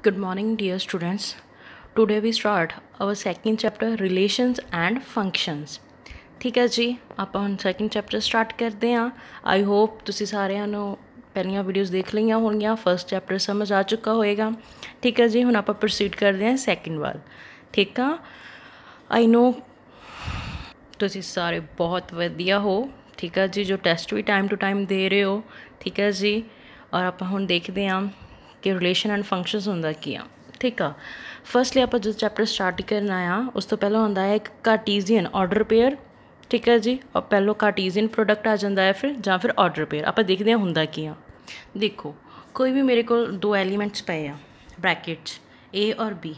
Good morning, dear students. Today we start our second chapter relations and functions. ठीक है जी, ਆਪਾਂ ਹੁਣ second chapter start ਕਰਦੇ ਹਾਂ। ਆਈ ਹੋਪ ਤੁਸੀਂ ਸਾਰਿਆਂ ਨੂੰ ਪਹਿਲੀਆਂ ਵੀਡੀਓਜ਼ ਦੇਖ ਲਈਆਂ ਹੋਣਗੀਆਂ, ਫਸਟ ਚੈਪਟਰ ਸਮਝ ਆ ਚੁੱਕਾ ਹੋਏਗਾ। ਠੀਕ ਹੈ ਜੀ, ਹੁਣ ਆਪਾਂ ਪ੍ਰੋਸੀਡ ਕਰਦੇ ਹਾਂ ਸੈਕਿੰਡ ਵੱਲ। ਠੀਕ ਆ, ਆਈ ਨੋ ਤੁਸੀਂ ਸਾਰੇ ਬਹੁਤ ਵਧੀਆ ਹੋ। ਠੀਕ ਹੈ ਜੀ, ਜੋ ਟੈਸਟ ਵੀ ਟਾਈਮ ਟੂ ਟਾਈਮ ਦੇ ਰਹੇ ਹੋ। ਠੀਕ ਹੈ ਜੀ, ਔਰ ਆਪਾਂ ਹੁਣ ਦੇਖਦੇ ਹਾਂ कि रिलेशन एंड फंक्शनस होंदा की आ। ठीक आ, फर्स्टली आप जो चैप्टर स्टार्ट करना आ उस तो पहले होंदा है एक कार्टीजियन ऑर्डर पेयर। ठीक है जी, और पहलो कार्टीजियन प्रोडक्ट आ जाता है फिर ऑर्डर पेयर। आप देखते हैं होंदा की आ। देखो कोई भी मेरे को दो एलीमेंट्स पे आ ब्रैकेट ए और बी,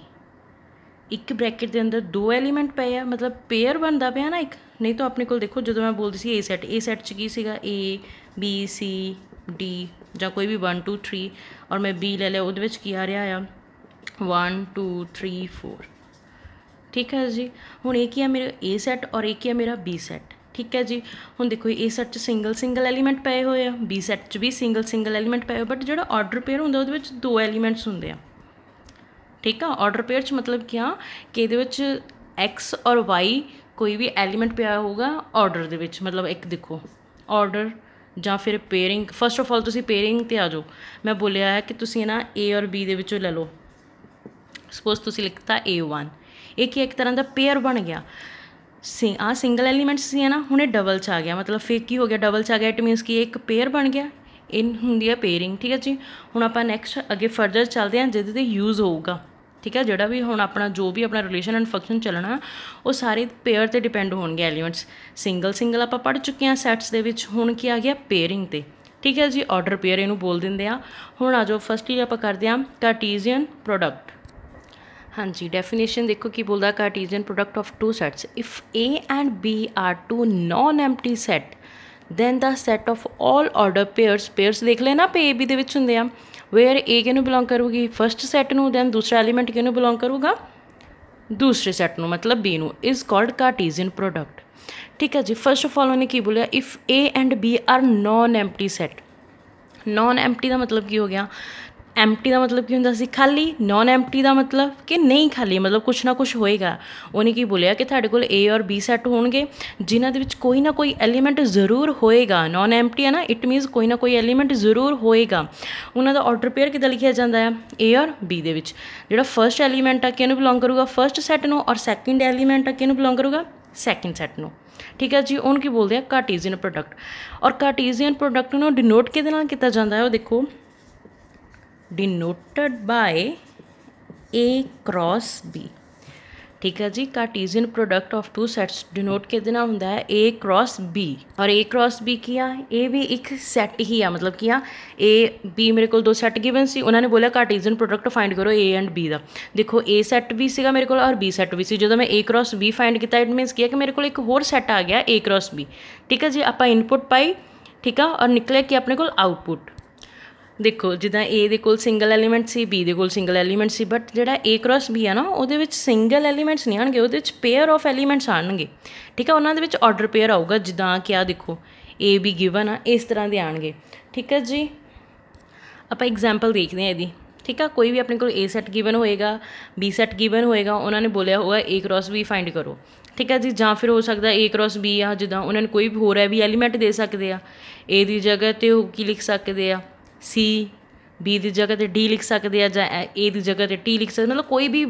एक ब्रैकेट के अंदर दो एलीमेंट पे आ, मतलब पेयर बनता पाया ना एक। नहीं तो अपने को देखो जो मैं बोलती सी ए सैट च की सीगा ए बी सी डी ਜਾਂ ਕੋਈ ਵੀ 1 2 3 ਔਰ ਮੈਂ ਬੀ ਲੈ ਲਿਆ, ਉਹਦੇ ਵਿੱਚ ਕੀ ਆ ਰਿਹਾ ਆ 1 2 3 4। ਠੀਕ ਹੈ ਜੀ, ਹੁਣ ਇਹ ਕੀ ਆ ਮੇਰਾ ਏ ਸੈੱਟ ਔਰ ਇਹ ਕੀ ਆ ਮੇਰਾ ਬੀ ਸੈੱਟ। ਠੀਕ ਹੈ ਜੀ, ਹੁਣ ਦੇਖੋ ਏ ਸੈੱਟ 'ਚ ਸਿੰਗਲ ਐਲੀਮੈਂਟ ਪਏ ਹੋਏ ਆ, ਬੀ ਸੈੱਟ 'ਚ ਵੀ ਸਿੰਗਲ ਐਲੀਮੈਂਟ ਪਏ ਹੋਏ, ਬਟ ਜਿਹੜਾ ਆਰਡਰ ਪੇਅਰ ਹੁੰਦਾ ਉਹਦੇ ਵਿੱਚ ਦੋ ਐਲੀਮੈਂਟਸ ਹੁੰਦੇ ਆ। ਠੀਕ ਆ, ਆਰਡਰ ਪੇਅਰ 'ਚ ਮਤਲਬ ਕੀ ਆ ਕਿ ਇਹਦੇ ਵਿੱਚ ਐਕਸ ਔਰ ਵਾਈ ਕੋਈ ਵੀ ਐਲੀਮੈਂਟ ਪਿਆ ਹੋਊਗਾ ਆਰਡਰ ਦੇ ਵਿੱਚ। ਮਤਲਬ ਇੱਕ ਦੇਖੋ ਆਰਡਰ ਜਾਂ ਫਿਰ ਪੇਅਰਿੰਗ। ਫਸਟ ਆਫ ਆਲ ਤੁਸੀਂ ਪੇਅਰਿੰਗ 'ਤੇ ਆ ਜਾਓ। ਮੈਂ ਬੋਲਿਆ ਹੈ ਕਿ ਤੁਸੀਂ ਨਾ ਏ ਔਰ ਬੀ ਦੇ ਵਿੱਚੋਂ ਲੈ ਲਓ। ਸਪੋਜ਼ ਤੁਸੀਂ ਲਿਖਤਾ A1, ਇਹ ਕੀ ਇੱਕ ਤਰ੍ਹਾਂ ਦਾ ਪੇਅਰ ਬਣ ਗਿਆ। ਆਹ ਸਿੰਗਲ ਐਲੀਮੈਂਟਸ ਸੀ ਹੈ ਨਾ, ਹੁਣ ਇਹ ਡਬਲ 'ਚ ਆ ਗਿਆ। ਮਤਲਬ ਫਿਰ ਕੀ ਹੋ ਗਿਆ, ਡਬਲ 'ਚ ਆ ਗਿਆ, ਇਟ ਮੀਨਸ ਕਿ ਇਹ ਇੱਕ ਪੇਅਰ ਬਣ ਗਿਆ। ਇਹ ਹੁੰਦੀ ਹੈ ਪੇਅਰਿੰਗ। ਠੀਕ ਹੈ ਜੀ, ਹੁਣ ਆਪਾਂ ਨੈਕਸਟ ਅੱਗੇ ਫਰਦਰ ਚੱਲਦੇ ਹਾਂ ਜਿਹਦੇ 'ਤੇ ਯੂਜ਼ ਹੋਊਗਾ। ਠੀਕ ਹੈ, ਜਿਹੜਾ ਵੀ ਹੁਣ ਆਪਣਾ ਜੋ ਵੀ ਆਪਣਾ ਰਿਲੇਸ਼ਨ ਐਂਡ ਫੰਕਸ਼ਨ ਚੱਲਣਾ ਉਹ ਸਾਰੇ ਪੇਅਰ 'ਤੇ ਡਿਪੈਂਡ ਹੋਣਗੇ। ਐਲੀਮੈਂਟਸ ਸਿੰਗਲ ਆਪਾਂ ਪੜ੍ਹ ਚੁੱਕੇ ਹਾਂ ਸੈਟਸ ਦੇ ਵਿੱਚ। ਹੁਣ ਕੀ ਆ ਗਿਆ ਪੇਅਰਿੰਗ 'ਤੇ। ਠੀਕ ਹੈ ਜੀ, ਆਰਡਰ ਪੇਅਰ ਇਹਨੂੰ ਬੋਲ ਦਿੰਦੇ ਆ। ਹੁਣ ਆ ਜਾਓ ਫਸਟਲੀ ਆਪਾਂ ਕਰਦੇ ਹਾਂ ਕਾਰਟੀਜ਼ੀਅਨ ਪ੍ਰੋਡਕਟ। ਹਾਂਜੀ, ਡੈਫੀਨੇਸ਼ਨ ਦੇਖੋ ਕੀ ਬੋਲਦਾ, Cartesian product of two sets if A and B are two non empty set then the set of all order pairs ਦੇਖ ਲੈ ਨਾ ਪੇ ਏ ਬੀ ਦੇ ਵਿੱਚ ਹੁੰਦੇ ਆ। ਵੇਅਰ ਏ ਕਿਹਨੂੰ ਬਿਲੋਂਗ ਕਰੂਗੀ, ਫਸਟ ਸੈੱਟ ਨੂੰ, ਦੈਨ ਦੂਸਰਾ ਐਲੀਮੈਂਟ ਕਿਹਨੂੰ ਬਿਲੋਂਗ ਕਰੂਗਾ, ਦੂਸਰੇ ਸੈੱਟ ਨੂੰ, ਮਤਲਬ ਬੀ ਨੂੰ। Is called Cartesian product. ਠੀਕ ਹੈ ਜੀ, ਫਸਟ ਆਫ ਆਲ ਉਹਨੇ ਕੀ ਬੋਲਿਆ, if A and B are non empty set. Non empty ਦਾ ਮਤਲਬ ਕੀ ਹੋ ਗਿਆ, ਐਮਟੀ ਦਾ ਮਤਲਬ ਕੀ ਹੁੰਦਾ ਸੀ ਖਾਲੀ, ਨੋਨ ਐਮਟੀ ਦਾ ਮਤਲਬ ਕਿ ਨਹੀਂ ਖਾਲੀ, ਮਤਲਬ ਕੁਛ ਨਾ ਕੁਛ ਹੋਏਗਾ। ਉਹਨੇ ਕੀ ਬੋਲਿਆ ਕਿ ਤੁਹਾਡੇ ਕੋਲ ਏ ਔਰ ਬੀ ਸੈੱਟ ਹੋਣਗੇ ਜਿਨ੍ਹਾਂ ਦੇ ਵਿੱਚ ਕੋਈ ਨਾ ਕੋਈ ਐਲੀਮੈਂਟ ਜ਼ਰੂਰ ਹੋਏਗਾ। ਨੋਨ ਐਮਟੀ ਹੈ ਨਾ, ਇਟ ਮੀਨਸ ਕੋਈ ਨਾ ਕੋਈ ਐਲੀਮੈਂਟ ਜ਼ਰੂਰ ਹੋਏਗਾ। ਉਹਨਾਂ ਦਾ ਆਰਡਰ ਪੇਅਰ ਕਿੱਦਾਂ ਲਿਖਿਆ ਜਾਂਦਾ ਹੈ, ਏ ਔਰ ਬੀ ਦੇ ਵਿੱਚ ਜਿਹੜਾ ਫਸਟ ਐਲੀਮੈਂਟ ਆ ਕਿਹਨੂੰ ਬਿਲੋਂਗ ਕਰੂਗਾ, ਫਸਟ ਸੈੱਟ ਨੂੰ, ਔਰ ਸੈਕਿੰਡ ਐਲੀਮੈਂਟ ਆ ਕਿਹਨੂੰ ਬਿਲੋਂਗ ਕਰੂਗਾ, ਸੈਕਿੰਡ ਸੈੱਟ ਨੂੰ। ਠੀਕ ਹੈ ਜੀ, ਉਹਨੂੰ ਕੀ ਬੋਲਦੇ ਆ ਕਾਰਟੀਜ਼ੀਅਨ ਪ੍ਰੋਡਕਟ। ਔਰ ਕਾਰਟੀਜ਼ੀਅਨ ਪ੍ਰੋਡਕਟ ਨੂੰ ਡਿਨੋਟ ਕਿਹਦੇ ਨਾਲ ਕੀਤਾ ਜਾਂਦਾ ਹੈ, ਉਹ ਦੇਖੋ denoted by A cross B। ठीक है जी, Cartesian product of two sets denote किहदे नाल हुंदा है, A क्रॉस B। और A क्रॉस B की आ, ये भी एक सैट ही आ, मतलब कि आ A B मेरे को दो सैट गिवन सी, उन्होंने बोलिया कार्टीजियन प्रोडक्ट फाइंड करो A एंड B का। देखो A सैट भी सीगा मेरे को और B सैट भी सी। जो मैं A क्रॉस B फाइंड किया इट मीनस किया कि मेरे को एक होर सैट आ गया A क्रॉस B। ठीक है जी, आप इनपुट पाई, ठीक है, और निकले कि अपने को आउटपुट। देखो जिदा ए दे कोल सिंगल एलीमेंट सी, बी दे कोल सिंगल एलीमेंट सी, बट जिहड़ा ए क्रॉस बी है ना उहदे विच सिंगल एलीमेंट्स नहीं आउणगे, उहदे विच पेयर ऑफ एलीमेंट्स आउणगे। ठीक है, उन्हां दे विच ऑर्डर पेयर आऊगा जिदा क्या देखो ए बी गिवन आ, इस तरह दे आउणगे। ठीक है जी, आपां एग्जाम्पल देखते हैं इहदी। ठीक है, कोई भी अपने को ए सैट गिवन होएगा, बी सैट गिवन होएगा, उन्होंने बोलिया होगा ए क्रॉस बी फाइंड करो। ठीक है जी, जां फिर हो सकता ए क्रॉस बी आ जिदा उन्होंने कोई भी होर है भी एलीमेंट दे सकते आ। ए दी जगह ते की लिख सकते आ सी, बी की जगह तो डी लिख सकते हैं, ए की जगह तो टी लिख सकते, मतलब कोई भी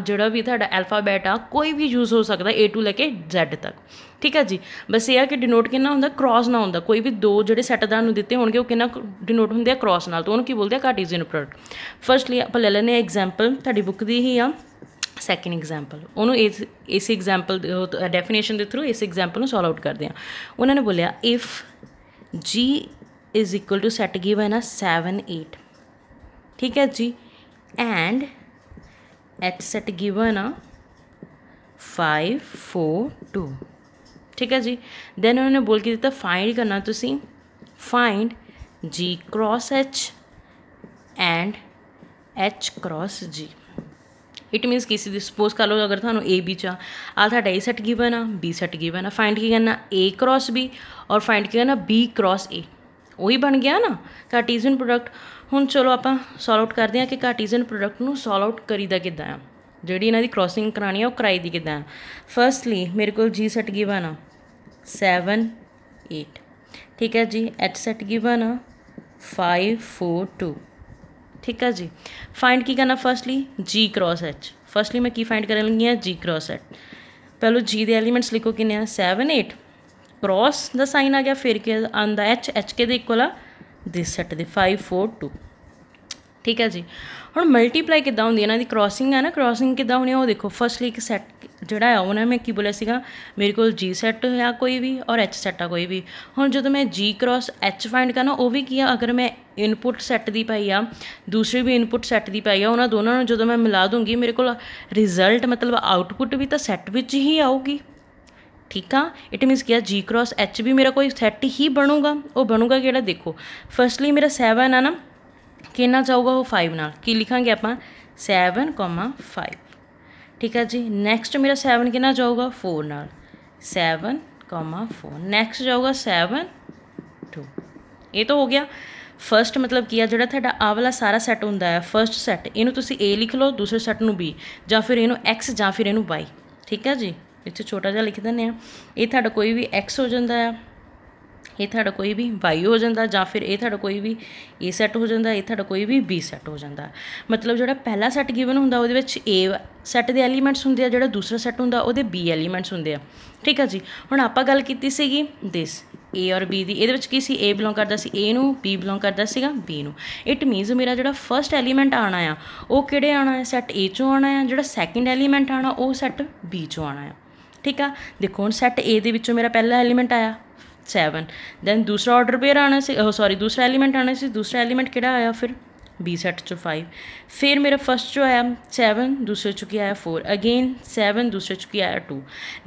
जोड़ा भी तुहाडा अल्फाबैट आ कोई भी यूज़ हो सकता ए टू लैके जैड तक। ठीक है जी, बस ये है कि डिनोट कितना होंदा, क्रॉस ना होंदा। कोई भी दो जोड़े सैट तुहानूं दिते होणगे वो कितना डिनोट होंदे क्रॉस नाल, तो उन्होंने की बोलते हैं कार्टीजियन प्रोडक्ट। फर्स्टली आप ले लैंदे एग्जाम्पल, तुहाडी बुक दी ही आ सैकेंड एग्जाम्पल, उन्होंने इस एग्जाम्पल डेफिनेशन के थ्रू इस एग्जाम्पल सॉल्व आउट करते हैं। उन्होंने बोलिया if G is equal to set given है 7 8। ठीक है जी, एंड एच सैट गिवन आ 5 4 2। ठीक है जी, देन उन्होंने बोल के दिता फाइंड करना तुसी, find G cross H and H cross G. It means किसी दी सपोज कर लो अगर थानू ए बी चा आ तुहाडा ए सैट गिवन आ, बी सैट गिवन आ, फाइंड की करना ए क्रॉस बी और फाइंड की करना बी क्रॉस ए। ਉਹੀ ਬਣ ਗਿਆ ਨਾ ਕਾਰਟੀਜ਼ੀਅਨ ਪ੍ਰੋਡਕਟ। ਹੁਣ ਚਲੋ ਆਪਾਂ ਸੋਲਵ ਆਊਟ ਕਰਦੇ ਹਾਂ ਕਿ ਕਾਰਟੀਜ਼ੀਅਨ ਪ੍ਰੋਡਕਟ ਨੂੰ ਸੋਲਵ ਆਊਟ ਕਰੀਦਾ ਕਿੱਦਾਂ ਆ, ਜਿਹੜੀ ਇਹਨਾਂ ਦੀ ਕ੍ਰੋਸਿੰਗ ਕਰਾਉਣੀ ਆ ਉਹ ਕਰਾਈ ਦੀ ਕਿੱਦਾਂ ਆ। ਫਸਟਲੀ ਮੇਰੇ ਕੋਲ ਜੀ ਸੈਟ ਗਿਵਨ ਆ 7 8, ਠੀਕ ਹੈ ਜੀ। ਐਚ ਸੈਟ ਗਿਵਨ ਆ 5 4 2, ठीक है जी। फाइंड की करना फर्स्टली जी क्रॉस एच। फर्स्टली मैं की फाइंड करन लगी हाँ जी क्रॉस एच। पहलो जी के एलीमेंट्स लिखो किन्ने 7 8, क्रॉस का साइन आ गया, फिर के आंदा एच, एच के इक्वल आ दिस सैट दे 5 4 2, ठीक है जी। हुण मल्टीप्लाई किद्दां हुंदी है इन्हां दी क्रॉसिंग है ना, क्रॉसिंग किद्दां होनी है वो देखो। फर्स्टली एक सैट ਜਿਹੜਾ ਆ ਉਹਨਾਂ ਮੈਂ ਕੀ ਬੋਲਿਆ ਸੀਗਾ, ਮੇਰੇ ਕੋਲ ਜੀ ਸੈੱਟ ਆ ਕੋਈ ਵੀ ਔਰ ਐਚ ਸੈੱਟ ਆ ਕੋਈ ਵੀ। ਹੁਣ ਜਦੋਂ ਮੈਂ ਜੀ ਕ੍ਰੋਸ ਐਚ ਫਾਈਂਡ ਕਰਨਾ ਉਹ ਵੀ ਕੀ ਆ, ਅਗਰ ਮੈਂ ਇਨਪੁੱਟ ਸੈੱਟ ਦੀ ਪਾਈ ਆ ਦੂਸਰੀ ਵੀ ਇਨਪੁੱਟ ਸੈੱਟ ਦੀ ਪਾਈ ਆ, ਉਹਨਾਂ ਦੋਨਾਂ ਨੂੰ ਜਦੋਂ ਮੈਂ ਮਿਲਾ ਦੂੰਗੀ ਮੇਰੇ ਕੋਲ ਰਿਜ਼ਲਟ ਮਤਲਬ ਆਊਟਪੁੱਟ ਵੀ ਤਾਂ ਸੈੱਟ ਵਿੱਚ ਹੀ ਆਊਗੀ, ਠੀਕ ਆ। ਇਟ ਮੀਨਸ ਕੀ ਆ ਜੀ ਕ੍ਰੋਸ ਐਚ ਵੀ ਮੇਰਾ ਕੋਈ ਸੈੱਟ ਹੀ ਬਣੂਗਾ। ਉਹ ਬਣੂਗਾ ਕਿਹੜਾ ਦੇਖੋ, ਫਸਟਲੀ ਮੇਰਾ 7 ਆ ਨਾ, ਕਿੰਨਾ ਜਾਊਗਾ ਉਹ 5 ਨਾਲ, ਕੀ ਲਿਖਾਂਗੇ ਆਪਾਂ 7 5, ठीक है जी। नैक्सट मेरा 7 कितना जाऊगा 4 नाल 7 4, नैक्सट जाऊगा 7 2, ये तो हो गया फर्स्ट। मतलब की जो तुहाडा आ वाला सारा सैट हुंदा है फर्स्ट सैट, इनू तुसी ए लिख लो, दूसरे सैट नू बी, जां फिर इनू एक्स जां फिर इनू वाई, ठीक है जी। इत्थे छोटा जिहा लिख दिंदे आ, ये तुहाडा कोई भी एक्स हो जांदा है, ये तुहाडा कोई भी वाई हो जाता, जां फिर ये तुहाडा कोई भी ए सैट हो जाता, ये तुहाडा कोई भी बी सैट हो जाता। मतलब जो पहला सैट गिवन हुंदा उहदे विच ए सैट दे एलीमेंट्स हुंदे आ, जो दूसरा सैट हुंदा उहदे बी एलीमेंट्स हुंदे आ, ठीक है जी। हुण आपां गल कीती सीगी दिस ए और बी दी, इहदे विच की सी ए बिलोंग करदा सी ए नूं, बी बिलोंग करदा सीगा बी नूं। इट मीनस मेरा जिहड़ा फर्स्ट एलीमेंट आना आ वो किहड़े आना है, सैट ए चों आना है, जिहड़ा सैकेंड एलीमेंट आना वो सैट बी चों आना है, ठीक है। देखो हुण सैट ए दे विचों मेरा पहला एलीमेंट आया 7, दैन दूसरा ऑर्डर पेयर आना सी, सॉरी दूसरा एलीमेंट आना सी, दूसरा एलीमेंट किहड़ा आया फिर बी सैट चो 5, फिर मेरा फर्स्ट जो आया 7, दूसरे चो की आया 4, अगेन 7, दूसरे चो की आया 2,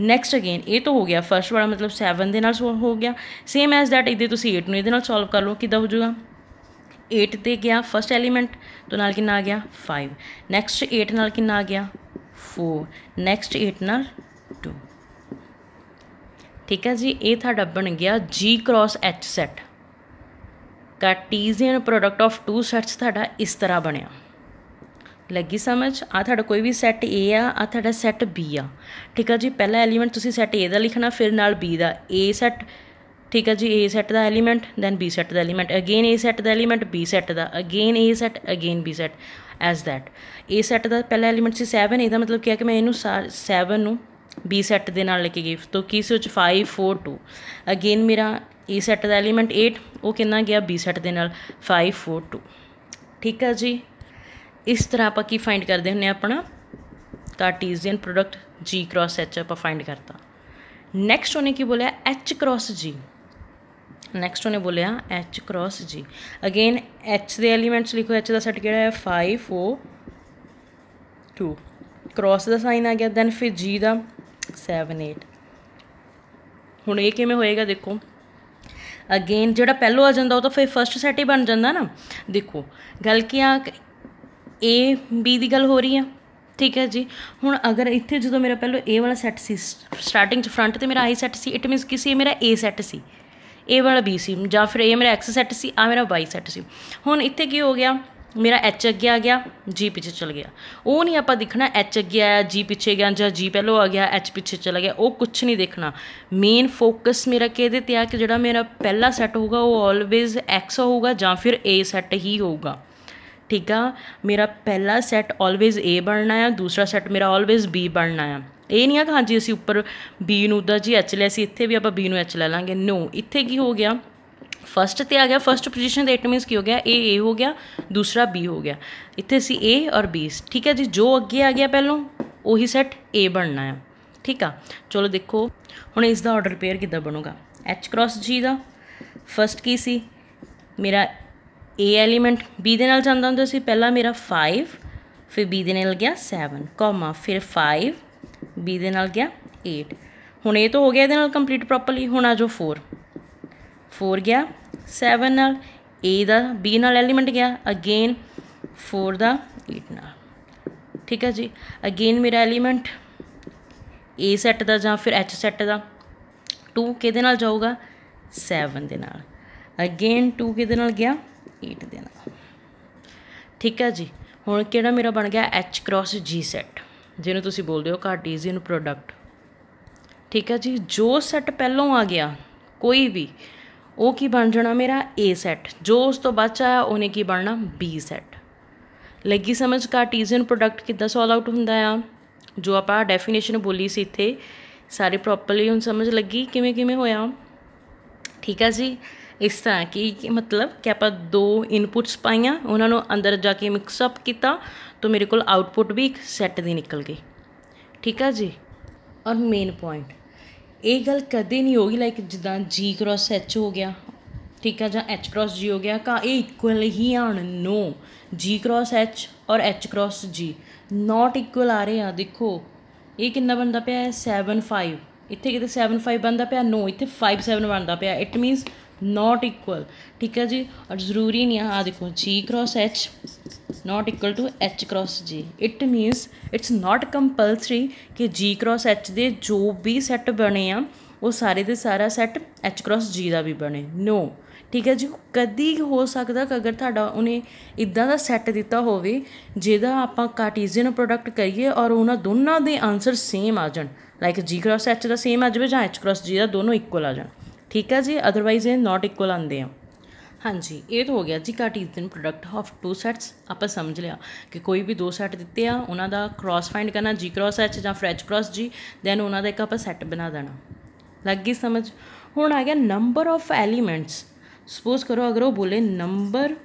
नैक्सट अगेन ये तो हो गया फर्स्ट वाला मतलब 7 दे नाल हो गया। सेम एज दैट इधर तुसी 8 नूं इहदे नाल सॉल्व कर लो, किद्दां हो जाऊगा 8 ते गया फर्स्ट एलीमेंट तो नाल कितना आ गया 5, नैक्सट 8 नाल कितना आ गया 4, नैक्सट 8 नाल 2, ठीक है जी। ये तुहाडा बन गया G cross H set. Cartesian product of two sets तुहाडा इस तरह बनया, लगी समझ। आ तुहाडा कोई भी सैट ए आ तुहाडा सैट बी आ, ठीक है जी। पहला एलीमेंट तुसीं सैट ए दा लिखना, फिर नाल बी दा ए सैट, ठीक है जी। ए सैट दा एलीमेंट दैन बी सैट दा एलीमेंट, अगेन ए सैट दा एलीमेंट बी सैट दा, again A set, again B set, as that. A set दा पहला एलीमेंट सी 7, ਇਹਦਾ मतलब क्या कि मैं इनू 7 नूं बी सैट दे नाल लेके गई, तो किस 5 4 2, अगेन मेरा ए सैट का एलीमेंट 8 वो कितना गया बी सैट दे नाल 5 4 2, ठीक है जी। इस तरह आप की फाइंड करते हैं अपना कार्टीजियन प्रोडक्ट जी क्रॉस एच आप फाइंड करता। नैक्सट उन्हें की बोलिया एच क्रॉस जी, नैक्सट उन्हें बोलिया एच क्रॉस जी। अगेन एच के एलीमेंट्स लिखो, एच का सैट किहड़ा है 5 4 2, क्रॉस का साइन आ गया, दैन फिर जी का 7 8। हुण ये किवें होएगा देखो, अगेन जो पहलों आ जाता वो तो फिर फर्स्ट सैट ही बन जाता ना। देखो गल क्या ए बी की गल हो रही है, ठीक है जी। हुण अगर इत्थे जो मेरा पहलों ए वाला सैट सी स्टार्टिंग फ्रंट तो मेरा आई सैट सी, इट मीनस कि सी मेरा ए सैट सी, ए वाला बी सी, जां फिर ए मेरा एक्स सैट सी, आ मेरा वाई सैट सी। हुण इत्थे की हो गया मेरा एच अगे आ गया, जी पिछे चल गया। वो नहीं आप दिखना एच अगे आया जी पिछे गया, ਜਾਂ जी पहलों आ गया एच पिछे चला गया, वो कुछ नहीं देखना। मेन फोकस मेरा किहदे ते आ कि जिहड़ा मेरा पहला सैट होगा वो ऑलवेज एक्स होगा जां फिर ए सैट ही होगा, ठीक है। मेरा पहला सैट ऑलवेज ए बनना है, दूसरा सैट मेरा ऑलवेज बी बनना है। ये नहीं है कि हाँ जी असी उपर बी नूं दा जी एच लिया, इत्थे भी आप बी नूं एच ले लांगे, नो। इत्थे की हो गया फर्स्ट ते आ गया फर्स्ट पोजीशन, इट मीनस की हो गया ए हो गया, दूसरा बी हो गया। इत्थे सी ए और बी, ठीक है जी। जो अगे आ गया पहलों वही सैट ए बनना है, ठीक है। चलो देखो हुण इसका ऑर्डर पेयर किद्दां बनूगा। एच क्रॉस जी का फर्स्ट की सी मेरा ए एलीमेंट बी दे नाल जांदा हुंदा सी, पहला मेरा 5, फिर बी दे नाल गया 7 कॉमा, फिर 5 बी दे नाल गया 8। हुण ये तो हो गया इहदे नाल कंप्लीट प्रॉपरली। हुण आ जाओ 4 गया 7 नाल, ए दा बी नाल एलीमेंट गया, अगेन 4 दा 8 नाल, ठीक है जी। अगेन मेरा एलीमेंट ए सैट का जां फिर एच सैट का 2 किहदे नाल जाऊगा 7 दे नाल, अगेन 2 किहदे नाल गया 8 दे नाल। ठीक है जी। हुण किहड़ा मेरा बन गया H क्रॉस G सैट, जिन्हों तुसीं बोलदे हो कार्टेशियन प्रोडक्ट। ठीक है जी। जो सैट पहलों आ गया कोई भी, वो की बन जाना मेरा A सैट, जो उस तो बाद आया उन्हें की बनना B सैट। लगी समझ कार्टेशियन प्रोडक्ट किद्दां सॉल्व आउट हुंदा आ, जो आप डेफिनेशन बोली सी इत्थे सारी प्रॉपरली हुण समझ लगी किवें किवें होया। ठीक है जी। इस तरह की मतलब कि आप दो इनपुट्स पाइयां, उन्होंने अंदर जाके मिक्सअप किया तो मेरे को आउटपुट भी एक सैट दी निकल गई। ठीक है जी। और मेन पॉइंट ये गल कदे नहीं होगी लाइक जिदा G क्रॉस H हो गया, ठीक है, ਜਾਂ H क्रॉस G हो गया का ये इक्वल ही आन। नो, G क्रॉस H और H cross G not equal आ रहे हैं। देखो ये कितना बनता पाया है 7 5, इतने कितने 7 5 बनता पाया, नो इतने 5 7 बनता पाया। It means not equal. ठीक है जी। और ज़रूरी नहीं है, देखो G cross H not equal to H cross G। It means it's not compulsory कि G क्रॉस H दे जो भी सैट बने आ वो सारे दे सारा सैट H क्रॉस G का भी बने। नो। ठीक है जी। कदी हो सकता कि अगर तुहाडा उन्हें इदां दा सैट दिता होवे जिहदा आपां कार्टेशियन प्रोडक्ट करिए और उन्हां दोनों के आंसर सेम आ जाण, लाइक G क्रॉस H का सेम आ जाए जां H क्रॉस G का दोनों इक्वल आ जाण। ठीक है जी। अदरवाइज ये नॉट इक्वल आते हैं। हाँ जी, ये तो हो गया जी Cartesian product of two sets. आप समझ लिया कि कोई भी दो सैट दिते हैं उन्हों का क्रॉस फाइंड करना G क्रॉस H या फिर H क्रॉस G, दैन उन्होंने एक आप सैट बना देना। लग गई समझ। हुण आ गया नंबर ऑफ एलीमेंट्स। सपोज करो अगर वो बोले number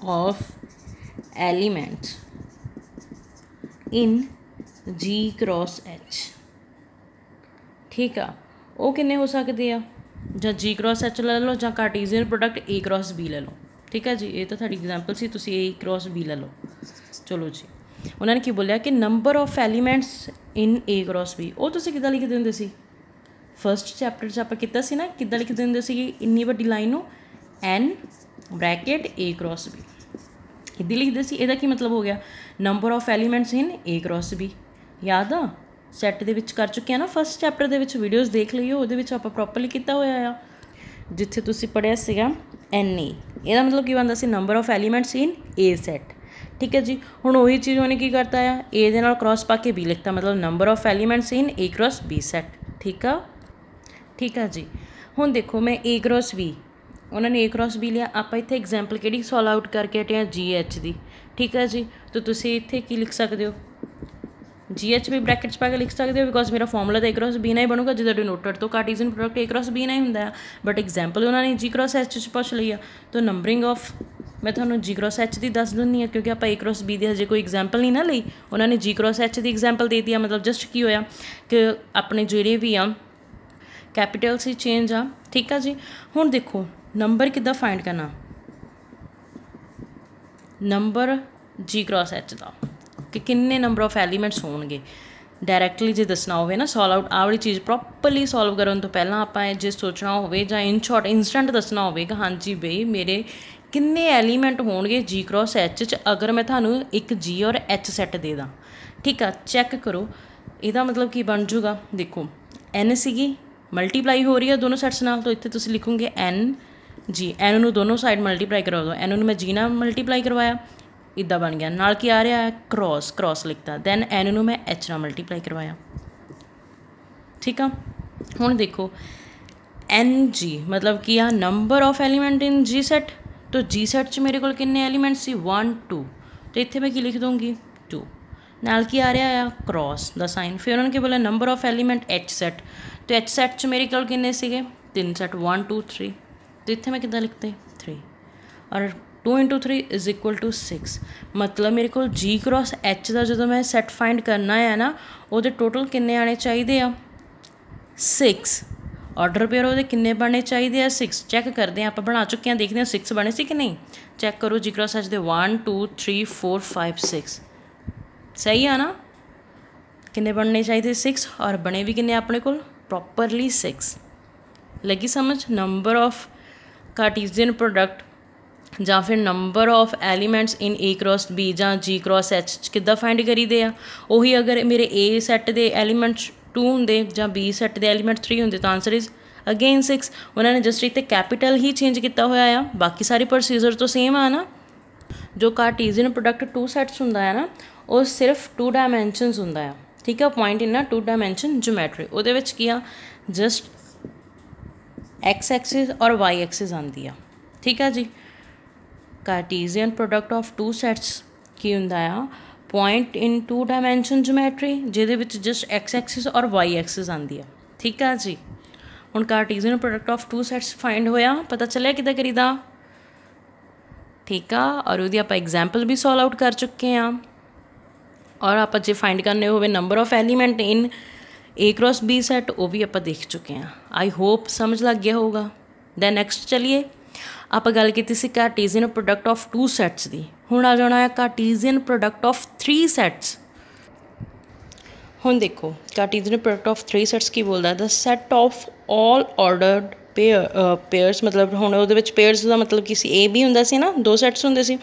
of elements in G cross H, ठीक है, वो किन्ने हो सकते हैं, ਜਾਂ G क्रॉस H ले लो ਜਾਂ Cartesian product A cross B ले लो। ठीक है जी। ये तो साड़ी एग्जाम्पल सी, तुसी A क्रॉस B ले लो। चलो जी। उन्होंने की बोलिया कि number of elements in A cross B, वो तुसी किद्दां लिखदे हुंदे सी फस्ट चैप्टर च आपां कीता सी ना, किद्दां लिखदे हुंदे सी इन्नी वड्डी लाइन नूं N bracket A cross B इद्दां लिखदे सी। इहदा की मतलब हो गया number of elements in A cross B। याद आ सैट दे विच कर चुके हैं ना, फस्ट चैप्टर दे विच वीडियोज़ देख लियो, उहदे विच आपां प्रॉपरली कीता होया आ, जिथे तुसी पढ़िया सीगा NA। इहदा मतलब की बनदा सी number of elements in A set. ठीक है जी। हुण उही चीज़ उन्हें की करता है A दे नाल क्रॉस पा के B लिखता, मतलब number of elements in A cross B set. ठीक है। ठीक है जी। हुण देखो मैं A क्रॉस B, उन्होंने A क्रॉस B लिया, आप इत्थे एग्जाम्पल किहड़ी सॉल्व आउट करके हटे हैं GH दी। ठीक है जी। तो तुसी इत्थे की लिख सकते हो GH भी ब्रैकेट्स पा के लिख सकते हो, बिकॉज मेरा फॉर्मूला तो A क्रॉस B ना ही बनूगा, जिदा डिनोटेड तो Cartesian product A cross B ना ही होंदा है। बट एग्जाम्पल उन्होंने G क्रॉस H पुछ लिया, तो नंबरिंग ऑफ मैं थोड़ा G क्रॉस H की दस दिंदी हाँ, क्योंकि आप A क्रॉस B की हजे कोई एग्जाम्पल नहीं ना ली, उन्होंने G क्रॉस H की एग्जाम्पल दे दी। मतलब जस्ट की होया कि अपने जोड़े भी आ कैपीटल से चेंज आ। ठीक है जी। हुण देखो नंबर किद्दां फाइंड करना, नंबर G क्रॉस H का कि किन्ने नंबर ऑफ एलीमेंट्स होणगे। डायरैक्टली जो दसना होवे ना सॉल्व आउट, आ वाली चीज़ प्रॉपरली सॉल्व करने तो पहला आप जो सोचना होवे जां इन शॉर्ट इंस्टेंट दसना होवे कि हाँ जी बई मेरे किन्ने एलीमेंट होणगे G क्रॉस H च, अगर मैं थानू एक G और H सैट दे दा। ठीक है। चैक करो इहदा मतलब की बन जूगा। देखो N सीगी मल्टीप्लाई हो रही है दोनों सैट्स नाल, तो इत्थे तुसीं लिखोगे N G, N नूं दोनों साइड मल्टीप्लाई करवा दो, N नूं मैं G नाल मल्टीप्लाई करवाया, इदा बन गया। नाल की आ रहा है क्रॉस, क्रॉस लिखता, दैन N नूं मैं H नाल मल्टीप्लाई करवाया। ठीक है। हुण देखो NG मतलब कि आ number of element in G set, तो G सैट च मेरे को किन्ने एलीमेंट सी 1 2, तो इत्थे मैं की लिख दूँगी 2, नाल की आ रहा है क्रॉस द साइन। फिर उन्होंने क्या बोला number of element H set, तो H सैट च मेरे को किन्ने सीगे 3 सैट 1 2 3, तो इत्थे मैं किद्दां लिखते 3, और 2 × 3 इज इक्वल टू 6। मतलब मेरे को G क्रॉस H का जो मैं सैट फाइंड करना है ना, वो टोटल किन्ने आने चाहिए आ 6। ऑर्डर पेयर वो किन्ने बनने चाहिए आ 6। चैक करते हैं, आप बना चुके हैं, देखते हैं 6 बने सी कि नहीं। चैक करो G क्रॉस H दे 1 2 3 4 5 6 सही है ना। किन्ने बनने चाहिए 6 और बने भी किन्ने अपने को प्रॉपरली 6। लगी समझ। नंबर ऑफ कार्टेशियन प्रोडक्ट ਜਾਂ फिर number of elements in A cross B ਜਾਂ G क्रॉस H किद्दां फाइंड करी दे आ। ਉਹੀ अगर मेरे A सैट के एलीमेंट्स 2 होंगे ਜਾਂ B सैट के एलीमेंट 3 होंगे तो आंसर इज़ अगेन 6 उन्होंने जस्ट इतने कैपिटल ही चेंज किया होया आ, बाकी सारी प्रोसीजर तो सेम आ ना। जो कार्टीजियन प्रोडक्ट टू सैट्स होंदा है ना वो सिर्फ 2 डायमेंशनस होंदा है, ठीक है। पॉइंट इन 2 डायमेंशन ज्योमैट्री उहदे विच की आ जस्ट एक्स एक्सिस और वाई एक्सिस आती है, ठीक है जी। Cartesian product of two sets की हुंदा आ पॉइंट इन 2 डायमेंशन ज्योमैट्री जिहदे विच जस्ट एक्स एक्सिस और वाई एक्सिस आती है, ठीक है जी। हुण Cartesian product of two sets find होया, पता चलिया किदां करीदा, ठीक है। और उसकी आप एग्जाम्पल भी सॉल्व आउट कर चुके हैं। और आप जो फाइंड करने हो number of element in A cross B set वो भी आप देख चुके हैं। आई होप समझ लग गया होगा। दैन नैक्सट चलिए आप गल की सी Cartesian product of two sets की। हुण आ जाना है कार्टीजियन प्रोडक्ट ऑफ 3 सैट्स। हुण देखो कार्टीजियन प्रोडक्ट ऑफ 3 सैट्स की बोलता है the set of all ordered pairs, मतलब हुण उहदे विच पेयर्स का मतलब की सी ए बी हुंदा सी ना, 2 सैट्स हुंदे सी,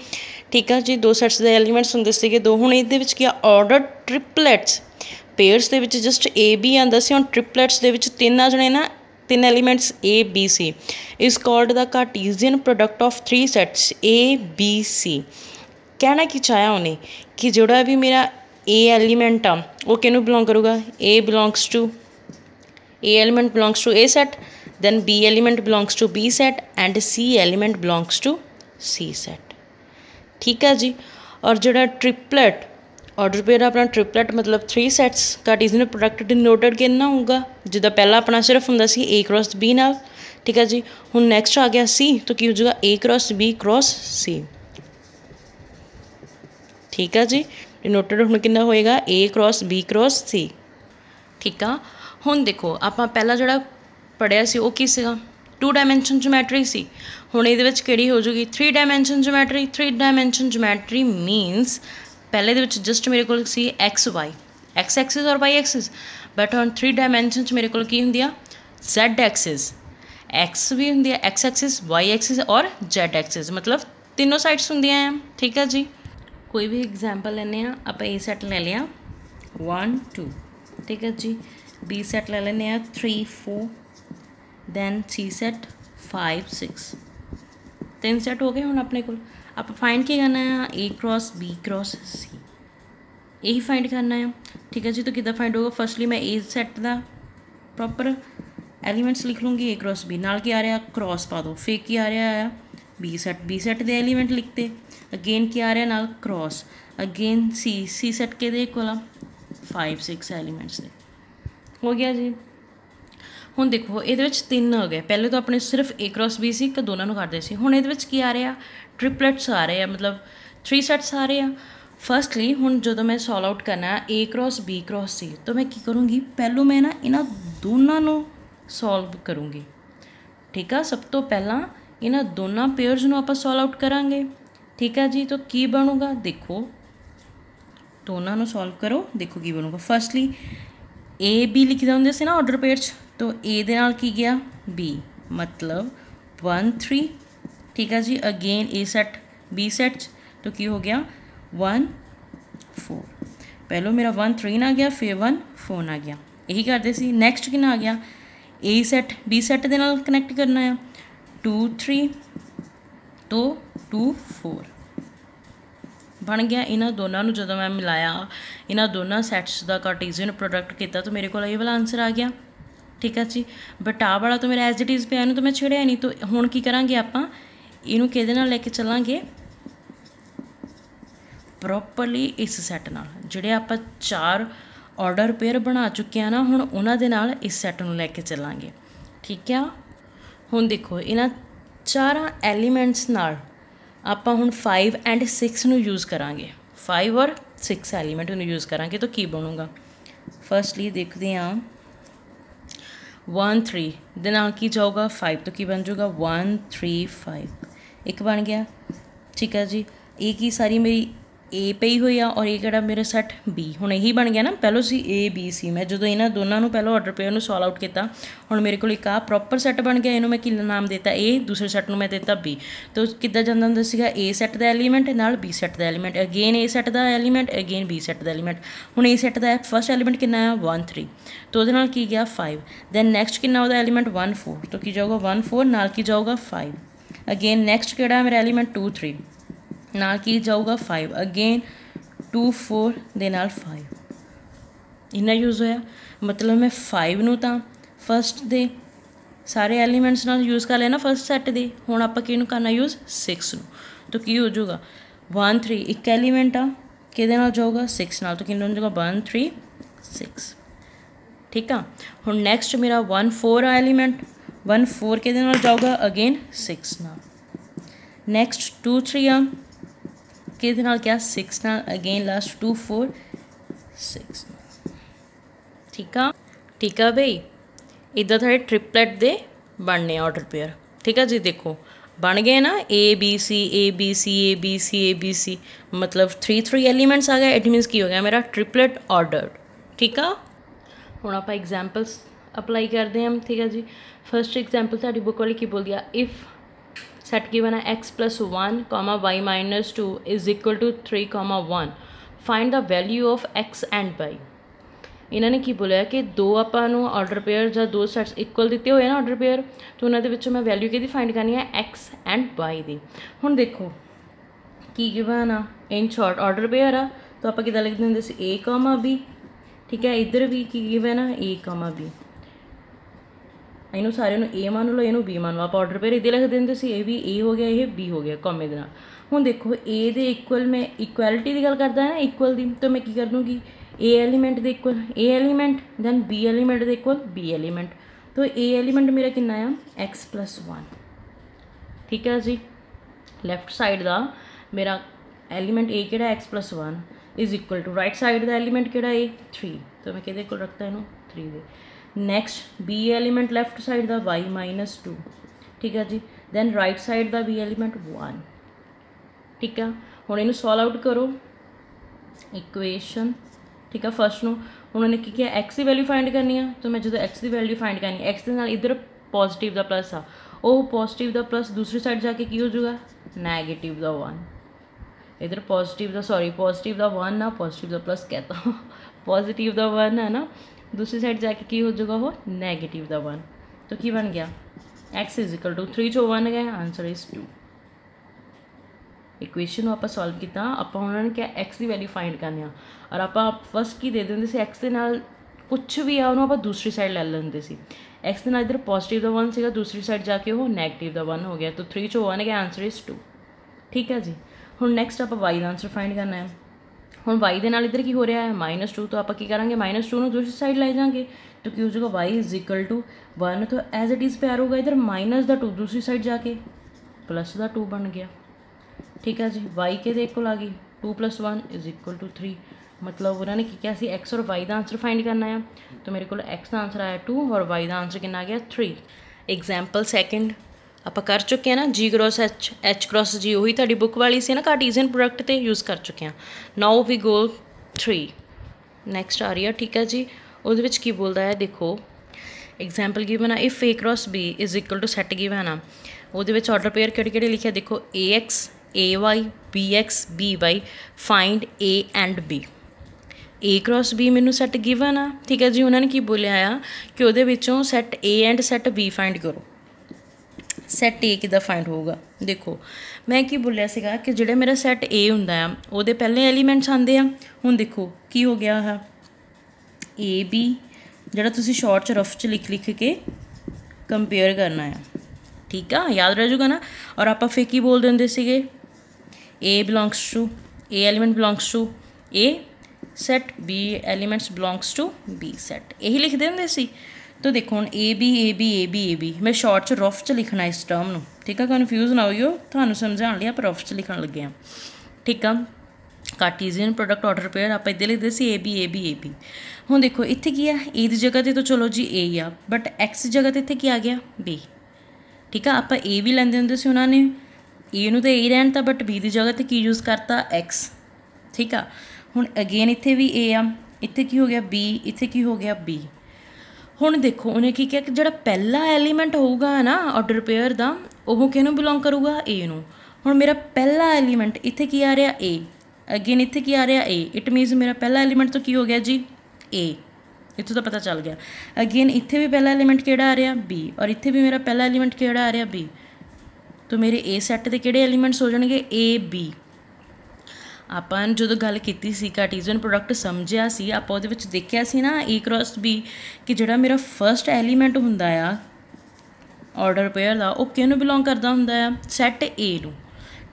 ठीक है जी। 2 सैट्स के एलीमेंट्स हुंदे सीगे 2। हुण इहदे विच की ऑर्डर ट्रिपलैट्स पेयर्स दे विच जस्ट ए बी आंदा सी, हुण ट्रिपलैट्स दे विच 3 आ जाने ना, 3 elements A B C is called the Cartesian product of 3 sets A B C. कहना की चाहया उन्हें कि जोड़ा भी मेरा ए एलीमेंट आ वो किनू बिलोंग करूगा, a belongs to A element belongs to A set, then B element belongs to B set and C element belongs to C set, ठीक है जी। और जो ट्रिपलेट ऑर्डर पेयर अपना ट्रिपलेट मतलब 3 सैट्स कार्टीजियन प्रोडक्ट डिनोटेड कितना होगा, जिदा पहला अपना सिर्फ होंदा सी A क्रॉस B नाल, ठीक है जी। हुण नैक्सट आ गया C तो की हो जाएगा A cross B cross C, ठीक है जी। डिनोटेड हुण कितना होएगा A cross B cross C, ठीक है। हुण देखो आप पहला जोड़ा पढ़िया सी वो की सीगा 2 डायमेंशन ज्योमैट्री सी। हुण इहदे विच किहड़ी हो जाएगी 3 डायमेंशन ज्योमैट्री। 3 डायमेंशन ज्योमैट्री मीनस पहले दे विच जस्ट मेरे को सी एक्स वाई एक्स एक्सिस और वाई एक्सिस, बट हुण 3 डायमेंशन मेरे को की हुंदी आ Z एक्सिस, एक्स भी हुंदी है एक्स एक्सिस वाई एक्सिस और Z एक्सिस, मतलब तीनों साइड्स हुंदियां हैं, ठीक है जी। कोई भी एग्जाम्पल लैने आप ए सैट ले लिया 1 2, ठीक है जी। बी सैट ले लेने 3 4, दैन सी सैट 5 6, 3 सैट हो गए। हुण अपने को आप फाइंड की करना है ए क्रॉस बी क्रॉस सी, यही फाइंड करना है, ठीक है जी। तो कितना फाइंड होगा, फर्स्टली मैं ए सैट का प्रॉपर एलीमेंट्स लिख लूँगी ए क्रॉस बी, नाल की आ रहा क्रॉस पा दो, फिर की आ रहा है बी सैट के एलीमेंट लिखते, अगेन की आ रहा नाल क्रॉस, अगेन सी सैट के दे कोला 5 6 एलीमेंट्स दे हो गया जी। हुण देखो ये 3 हो गए, पहले तो अपने सिर्फ ए क्रॉस बी सी दोनों करते सी, हुण ये की आ रहा ट्रिपलेट्स आ रहे हैं, मतलब 3 सैट्स आ रहे हैं। फर्स्टली हुण जो मैं सॉल्व आउट करना है ए क्रॉस बी क्रॉस सी, तो मैं की करूँगी पहलों मैं ना इन्हां दोनों सॉल्व करूँगी, ठीक है। सब तो पहला इन्हां दोनों पेयर्स नूं आपां सॉल्व आउट करांगे, ठीक है जी। तो की बनूगा देखो दोनों नूं सॉल्व करो, देखो की बनूगा। फर्स्टली ए बी लिखदे हुंदे सी ना ऑर्डर पेयर च, तो ए दे नाल की गया बी मतलब 1 3, ठीक है जी। Again A set B set तो की हो गया 1 4, पहलो मेरा 1 3 आ गया, फिर 1 4 आ गया, यही करते सी। नैक्सट कितना आ गया ए सैट बी सैट दे नाल कनैक्ट करना है 2 3, तो 2 4 बन गया। इन्हों दोनों जो मैं मिलाया इन्हों दोनों सैट्स का कार्टीजियन प्रोडक्ट किया तो मेरे को ये वाला आंसर आ गया, ठीक है जी। बट आ वाला तो मेरा एज इट इज़ पे इनू तो मैं छिड़िया नहीं, तो हुण की करांगे आपां इनू किहदे नाल लैके चलांगे प्रॉपरली इस सैट नाल, जिहड़े आपां 4 ऑर्डर पेयर बना चुके हैं ना, हुण उन्हां दे नाल इस सैट नूं लैके चलांगे, ठीक है। हुण देखो इन्हां 4 एलीमेंट्स नाल आपां हुण 5 एंड 6 नूं यूज़ करांगे, 5 और 6 एलीमेंट नूं यूज़ करांगे, तो की बनूगा। फर्स्टली देखते हैं 1 3 दे नाल की जाऊगा 5, तो की बन जाऊगा 1 3 5, एक बन गया, ठीक है जी। एक ही सारी मेरी ए पई हुई आ और ये किहड़ा मेरा सैट बी। हुण यही बन गया ना, पहलों सी ए बी सी, मैं जो इन्हां दोनों नूं पहलों ऑर्डर पेयर नूं सॉल्व आउट किया, हुण मेरे को एक आ प्रॉपर सैट बन गया। इनू मैं कि नाम देता ए, दूसरे सैट नूं मैं देता बी। तो किद्दां जांदा हुंदा सीगा, ए सैट दा एलीमेंट नाल बी सैट दा एलीमेंट, अगेन ए सैट दा एलीमेंट, अगेन बी सैट दा एलीमेंट। हुण ए सैट दा फर्स्ट एलीमेंट कितना है 1 3, तो उहदे नाल की गया 5। दैन नैक्सट कितना उहदा एलीमेंट 1 4, तो की जाऊगा 1 4 नाल की जाऊगा 5। अगेन नैक्सट किहड़ा मेरा एलीमेंट 2 3 नाल की जाऊगा 5, अगेन 2 4 दे नाल 5। इन्ना यूज़ होया, मतलब मैं 5 नूं तां फस्ट दे सारे एलीमेंट्स नाल यूज़ कर लेना फस्ट सैट दे। हुण आपां किहनूं करना यूज़ 6 नूं, तो की हो जाऊगा 1 3 एक एलीमेंट आ किहदे नाल जाऊगा 6 नाल, तो किन्ना हो जाऊगा 1 3 6। ठीक आ। हुण नैक्सट मेरा 1 4 आ एलीमेंट, 1 4 किहदे नाल जाऊगा अगेन 6 नाल। नैक्सट 2 3 आ किहदे नाल क्या 6 नाल, अगेन लास्ट 2 4 6। ठीक आ बई, इदा थोड़े ट्रिपलेट दे बनने ऑर्डर पेयर। ठीक है जी, देखो बन गए ना A B C A B C A B C A B C, मतलब 3 एलीमेंट्स आ गए। इट मीनस की हो गया मेरा ट्रिपलेट ऑर्डर। ठीक आ। हुण आपां एग्जाम्पल्स अप्लाई करते हैं। ठीक है जी, फर्स्ट एग्जाम्पल साडी बुक वाली की बोलती है, इफ सेट गिवन है x + 1, y - 2 = 3, 1, find the value of x and y। इन्होंने की बोलिया कि दो आपां नूं ऑर्डर पेयर या दो सैट्स इक्वल दिते हुए ना ऑर्डर पेयर, तो उन्होंने विचों मैं वैल्यू किहदी फाइंड करनी है x एंड y दी। हुण देखो की गिवन आ इन शॉर्ट ऑर्डर पेयर आ, तो आपां किदां लिखदे हुंदे सी a, b। ठीक है, इधर भी की गिवन आ a, b। इनू सारे ए मान लो, इनू बी मान लो, आप ऑर्डर पेयर इधे लिख देंगे सी, ये भी ए हो गया, ये बी हो गया कॉमे दे नाल। हुण देखो ए दे इक्वल मैं इक्वैलिटी की गल करदा है ना, इक्वल दी, तो मैं की कर दूँगी ए एलीमेंट दे इक्वल ए एलीमेंट, दैन बी एलीमेंट दे इक्वल बी एलीमेंट। तो ए एलीमेंट मेरा कितना आ x + 1। ठीक है जी, लैफ्ट साइड का मेरा एलीमेंट ए किहड़ा x + 1 = राइट साइड का एलीमेंट किहड़ा ए 3, तो मैं किहदे कोल रखता इनू 3 दे। Next B element left side का y - 2। ठीक है जी, दैन राइट साइड का बी एलीमेंट 1। ठीक है, हुण इनू सॉल्व आउट करो इक्वेशन। ठीक है, फर्स्ट नूं उन्होंने की किया x की वैल्यू फाइंड करनी है, तो मैं जो x की वैल्यू फाइंड करनी है, x के नाल इधर पॉजिटिव का प्लस आ, वो पॉजिटिव का प्लस दूसरी साइड जाके की हो जाएगा नैगेटिव का 1। इधर पॉजिटिव का पॉजिटिव का 1 ना, पॉजिटिव का प्लस कहता पॉजिटिव का 1 है ना, दूसरी साइड जाके की हो जाएगा वो नैगेटिव का 1। तो की बन गया x = 3 चो 1 गया, आंसर इज 2। इक्वेशन आप सॉल्व किया, आप उन्होंने क्या x की वैल्यू फाइंड करनी आ, और आप फस्ट की दे देंगे सी x के नाल कुछ भी आ उन्होंने आप दूसरी साइड ले लेंगे सी। x के नाल इधर पॉजिटिव का 1 सीगा, दूसरी साइड जाके वो नैगेटिव का 1 हो गया, तो 3 चो 1 गया, आंसर इज 2। ठीक है जी, हुण नैक्सट आप y का आंसर फाइंड करना है। हुण y के नाल इधर की हो रहा है -2, तो आप की करांगे -2 नूं दूसरी साइड ले जाएंगे, तो की हो जाएगा y = 1, तो एज इट इज़ प्यार होगा इधर -2 दूसरी साइड जाके +2 बन गया। ठीक है जी, y के इक्वल आ गई 2 + 1 = 3, मतलब उन्होंने की क्या सी x और y का आंसर फाइंड करना है, तो मेरे को x का आंसर आया 2 और y का आंसर कितना आ गया 3। एग्जाम्पल सैकेंड आप कर चुके हैं ना, G × H H × G, वही ताड़ी बुक वाली से ना कार्टीजियन प्रोडक्ट तो यूज़ कर चुके हैं। नाउ वी गो 3 नैक्सट आ रही है। ठीक है जी, उहदे विच की बोलता है, देखो एग्जाम्पल गिवन आ, if A × B = set given आ, उहदे विच ऑर्डर पेयर किहड़े लिखे, देखो AX AY BX BY, find A and B। A × B मैनू सैट गिवन आ। ठीक है जी, उन्होंने की बोलिया आ कि उहदे विचों set A and set B find करो। सैट ए किदा फाइंड होगा, देखो मैं की बोलिया सीगा कि जिहड़ा मेरा सैट ए हुंदा आ उहदे पहले एलीमेंट्स आंदे आ। हुण देखो की हो गया है ए बी, जिहड़ा तुसीं शॉर्ट च रफ च लिख के कंपेयर करना है। ठीक आ, याद रह जूगा ना। और आप फिर की बोल देंगे सीगे a belongs to A element belongs to A set, B elements belongs to B set, यही लिख देंगे सी। तो देखो हम ए बी मैं शॉर्ट च रफ च लिखना इस टर्म में। ठीक है, कन्फ्यूज ना होइयो, थानू समझाने लिए आप रफ च लिखन लगे हैं। ठीक है, कार्टीजियन प्रोडक्ट ऑर्डर पेयर आप इधर लिखते सी ए बी। हुण देखो इत्थे की है, ए की जगह तो चलो जी ए ही आ, बट एक्स की जगह तो इत्थे की आ गया बी। ठीक है, आप ए भी लेंदे हुंदे सी, उन्होंने ए नूं तो ए रहन ता, बट बी की जगह तो की यूज़ करता एक्स। ठीक आ। हुण अगेन इत्थे भी ए आ, इत्थे की हो गया बी, इत्थे की हो गया बी। हुण देखो उन्हें की किया कि जिहड़ा पहला एलीमेंट होऊगा ना ऑर्डर पेयर दा ओह किहनूं बिलोंग करूगा, ए नूं। हुण मेरा पहला एलीमेंट इत्थे की आ रहा ए, अगेन इत्थे की आ रहा ए, इट मीनस मेरा पहला एलीमेंट तो की हो गया जी ए, इत्थों तो पता चल गया। अगेन इत्थे भी पहला एलीमेंट किहड़ा आ रहा बी, और इत्थे भी मेरा पहला एलीमेंट किहड़ा आ रहा बी। तो मेरे ए सैट के किहड़े एलीमेंट्स हो जाणगे, ए बी। ਆਪਾਂ ਜਦੋਂ ਗੱਲ ਕੀਤੀ ਸੀ ਕਾਰਟੀਜ਼ੀਅਨ ਪ੍ਰੋਡਕਟ ਸਮਝਿਆ ਸੀ, ਆਪਾਂ ਉਹਦੇ ਵਿੱਚ ਦੇਖਿਆ ਸੀ ਨਾ ਏ ਕ੍ਰੋਸ ਬੀ ਕਿ ਜਿਹੜਾ ਮੇਰਾ ਫਸਟ ਐਲੀਮੈਂਟ ਹੁੰਦਾ ਆ ਆਰਡਰ ਪੇਅਰ ਦਾ ਉਹ ਕਿਹਨੂੰ ਬਿਲੋਂਗ ਕਰਦਾ ਹੁੰਦਾ ਆ, ਸੈੱਟ ਏ ਨੂੰ।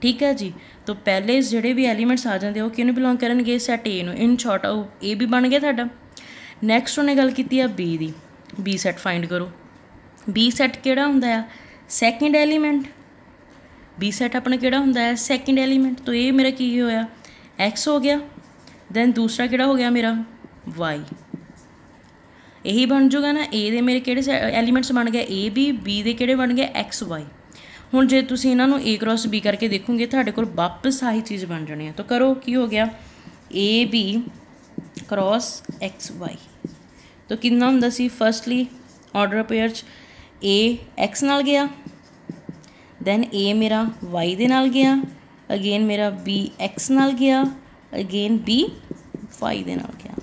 ਠੀਕ ਹੈ ਜੀ। ਤਾਂ ਪਹਿਲੇ ਜਿਹੜੇ ਵੀ ਐਲੀਮੈਂਟਸ ਆ ਜਾਂਦੇ ਉਹ ਕਿਹਨੂੰ ਬਿਲੋਂਗ ਕਰਨਗੇ, ਸੈੱਟ ਏ ਨੂੰ। ਇਨ ਸ਼ਾਰਟ ਉਹ ਏ ਵੀ ਬਣ ਗਿਆ ਤੁਹਾਡਾ। ਨੈਕਸਟ ਉਹਨੇ ਗੱਲ ਕੀਤੀ ਆ ਬੀ ਦੀ, ਬੀ ਸੈੱਟ ਫਾਈਂਡ ਕਰੋ। ਬੀ ਸੈੱਟ ਕਿਹੜਾ ਹੁੰਦਾ ਆ, ਸੈਕਿੰਡ ਐਲੀਮੈਂਟ। बी सैट अपना किहड़ा हुंदा है, सैकेंड एलीमेंट। तो ये मेरा की होया, एक्स हो गया। दैन दूसरा किहड़ा हो गया मेरा, वाई। यही बन जूगा ना, ए दे मेरे किहड़े एलीमेंट्स बन गए, ए बी दे किहड़े बन गए, एक्स वाई। हुण जे तुसीं इन्हां नूं ए क्रॉस बी करके देखोगे तुहाडे कोल वापस आही चीज़ बन जानी है। तो करो, की हो गया A B cross X Y. तो कितना हुंदा सी, फर्स्टली ऑर्डर पेयर च ए एक्स नाल गया, दैन ए मेरा वाई दे नाल गया, अगेन मेरा बी एक्स नाल गया, अगेन बी वाई दे नाल गया।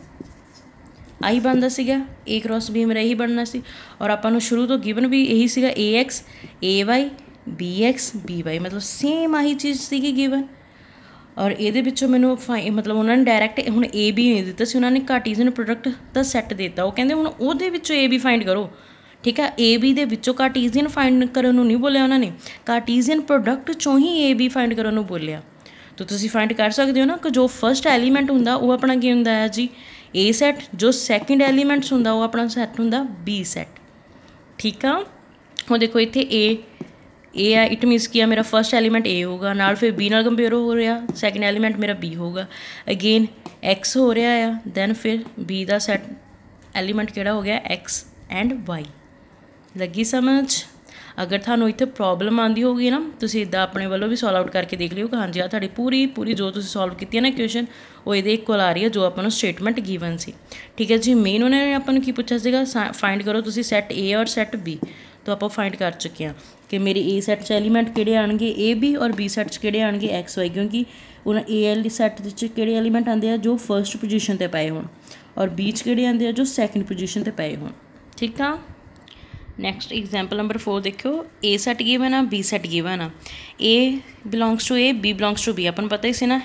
आही बनता सीगा ए क्रॉस बी, मेरा यही बनना सी। और आपां नूं शुरू तो गिवन भी यही सीगा, A x A y B x B y, मतलब सेम आही चीज़ सीगी गिवन। और ये विचों मैनूं मतलब उन्होंने डायरैक्ट हुण ए बी नहीं दिता सी, उन्होंने कार्टीजियन प्रोडक्ट दा सैट दिता। वो कहंदे हुण उहदे विचों ए बी फाइंड करो। ठीक है, ए बी दे विचों कार्टीजियन फाइंड करन नूं नहीं बोलिया उन्होंने, कार्टीजियन प्रोडक्ट चों ही ए बी फाइंड करन नूं बोलिया। तो तुसीं फाइंड कर सकते हो ना कि जो फर्स्ट एलीमेंट हुंदा वो अपना की हुंदा है जी ए सैट, जो सैकेंड एलीमेंट्स हुंदा वो अपना सैट हुंदा बी सैट। ठीक है, हुण देखो इत्थे ए है, इट मीनस किया मेरा फर्स्ट एलीमेंट ए होगा, नाल फिर बी नाल कंपेयर हो रहा, सैकेंड एलीमेंट मेरा बी होगा, अगेन एक्स हो रहा है, दैन फिर बी का सैट एलीमेंट किहड़ा हो गया, एक्स एंड वाई। लगी समझ? अगर थानू इत्थे प्रॉब्लम आती होगी ना, तुसीं इदां अपने वालों भी सॉल्व आउट करके देख लियो कि हाँ जी आ तुहाडी पूरी जो तुसीं सॉल्व कीती है ना क्वेश्चन वो ये इक्वल आ रही है जो आपां नूं स्टेटमेंट गिवन सी। ठीक है जी। मेन उन्होंने आपां नूं की पूछा सीगा, फाइंड करो तुसीं सैट ए और सैट बी। तो आप फाइंड कर चुके हैं कि मेरे ए सैट च एलीमेंट किहड़े आएंगे, ए बी, और बी सैट च किहड़े आएंगे, एक्स वाई। क्योंकि उन्हें ए सैट च किहड़े एलीमेंट आते हैं जो फर्स्ट पोजीशन पर पाए होण, और बी च किहड़े आते हैं जो सैकेंड पोजीशन पर पाए होण। ठीक है। नैक्सट एग्जाम्पल नंबर 4 देखो, ए सैट गिवन आ, बी सैट गिवन आ, A belongs to A, B belongs to B. अपन पता ही सी ना,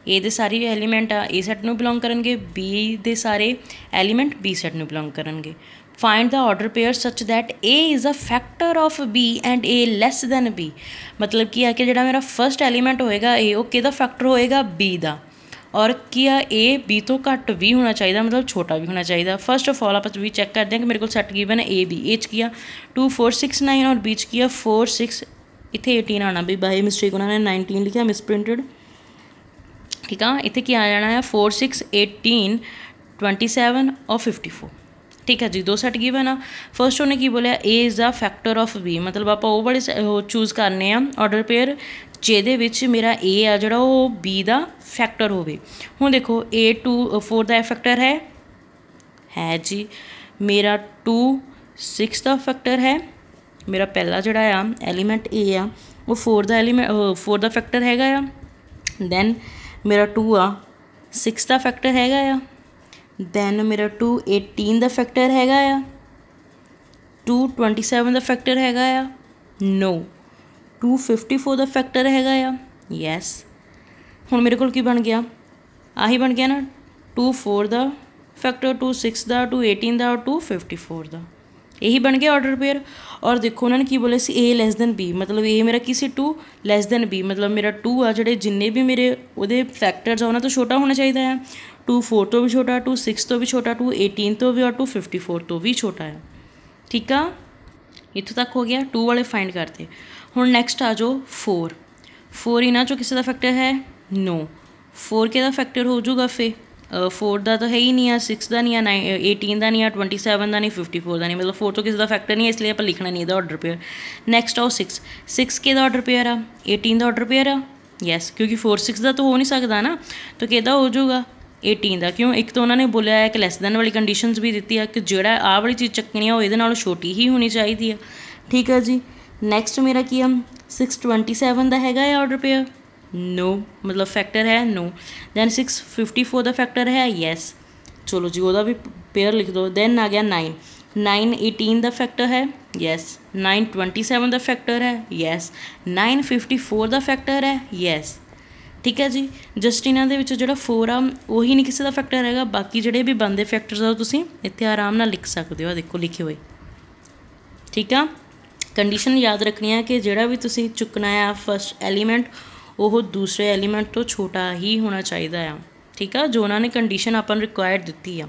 ए दे सारे एलीमेंट आ ए सैट नूं बिलोंग करनगे, बी दे सारे एलीमेंट बी सैट नूं बिलोंग करनगे। Find the order pair such that A is a factor of B and A less than B. मतलब की है कि जिहड़ा मेरा फर्स्ट एलीमेंट होएगा ए, वो किहदा फैक्टर होएगा, बी दा। और क्या ए बी तो घट भी होना चाहिए, मतलब छोटा भी होना चाहिए। फर्स्ट ऑफ ऑल आप भी चैक करते हैं कि मेरे को सैट गिवन है ए बी, ए च किया 2 4 6 9 और बी च किया 4 6, इतने 18 आना भी बाय मिस्टेक उन्होंने 19 लिखा मिसप्रिंटेड। ठीक है, इतने क्या आ जाना है 4 6 18 27 और 54। ठीक है जी, 2 सैट गिवन आ। फर्स्ट उन्हें की बोलिया A is the factor of B, मतलब आप वो वाले चूज़ करने ऑर्डर पेयर ਜਿਹਦੇ ਵਿੱਚ ਮੇਰਾ ए आ ਜਿਹੜਾ ਉਹ B ਦਾ फैक्टर ਹੋਵੇ। ਹੁਣ देखो A 2 4 ਦਾ फैक्टर है जी, मेरा 2 6 ਦਾ फैक्टर है, मेरा पहला ਜਿਹੜਾ ਆ एलीमेंट A आ वो 4 ਦਾ एलीमेंट 4 ਦਾ फैक्टर हैगा आ, दैन मेरा 2 आ 6 ਦਾ फैक्टर हैगा आ, दैन मेरा 2 18 ਦਾ फैक्टर हैगा आ, 2 27 ਦਾ फैक्टर हैगा आ, नो 2 54 ਦਾ फैक्टर हैगा आ, यस। हुण मेरे को बन गया, आही बन गया ना 2 4 ਦਾ फैक्टर, 2 6 ਦਾ, 2 18 ਦਾ और 2 54 ਦਾ, यही बन गया ऑर्डर पेयर। और देखो उन्होंने की बोले ए लैस दैन बी, मतलब ए मेरा की सी 2 लैस दैन बी, मतलब मेरा 2 आ जोड़े जिन्ने भी मेरे वो फैक्टर्स आ उन्होंने तो छोटा होना चाहिए है। 2 4 तो भी छोटा, 2 6 तो भी छोटा, 2 18 तो भी और 2 54 तो भी छोटा है। ठीक है, इतों तक हो गया, 2 वाले फाइंड करते। हुण नैक्सट आ जाओ 4 4 इन्हां चों किसी का फैक्टर है, नो 4 के फैक्टर हो जाऊगा फिर 4 का तो है ही नहीं है, 6 का नहीं है, 18 का नहीं है, 27 का नहीं, 54 का नहीं, मतलब 4 तो किसी का फैक्टर नहीं है, इसलिए आप लिखना नहीं है ऑर्डर पेयर। नैक्सट आओ 6 के ऑर्डर पेयर आ, 18 का ऑर्डर पेयर आ, यस, क्योंकि 4 6 का तो हो नहीं सकता ना, तो किहदा हो जाऊगा 18 का। क्यों, एक तो उन्होंने बोलिया है कि लैस दैन वाली कंडीशनस भी दी है कि जोड़ा आ वाली चीज़ चक्कनी है वो ये नालों छोटी ही होनी चाहिए है। ठीक है जी। नैक्सट मेरा की है 627 का हैगा है ऑर्डर पेयर, नो, मतलब फैक्टर है नो। दैन 654 का फैक्टर है, यस, चलो जी वह भी पेयर लिख दो। दैन आ गया 9 18 का फैक्टर है, यस। 9 27 का फैक्टर है, यस। 9 54 का फैक्टर है, यस। ठीक है जी। जस्ट इन्हों के जो 4 आ वही नहीं किसी का फैक्टर है, बाकी जोड़े भी बनते फैक्टर्स आ तुम इतने आराम नाल लिख सकते हो, देखो लिखे हुए। ठीक है, कंडीशन याद रखनी है कि जोड़ा भी तुम चुकना है फस्ट एलीमेंट वो दूसरे एलीमेंट तो छोटा ही होना चाहिए। ठीक है, जो उन्होंने कंडीशन अपन रिक्वायर्ड दी है।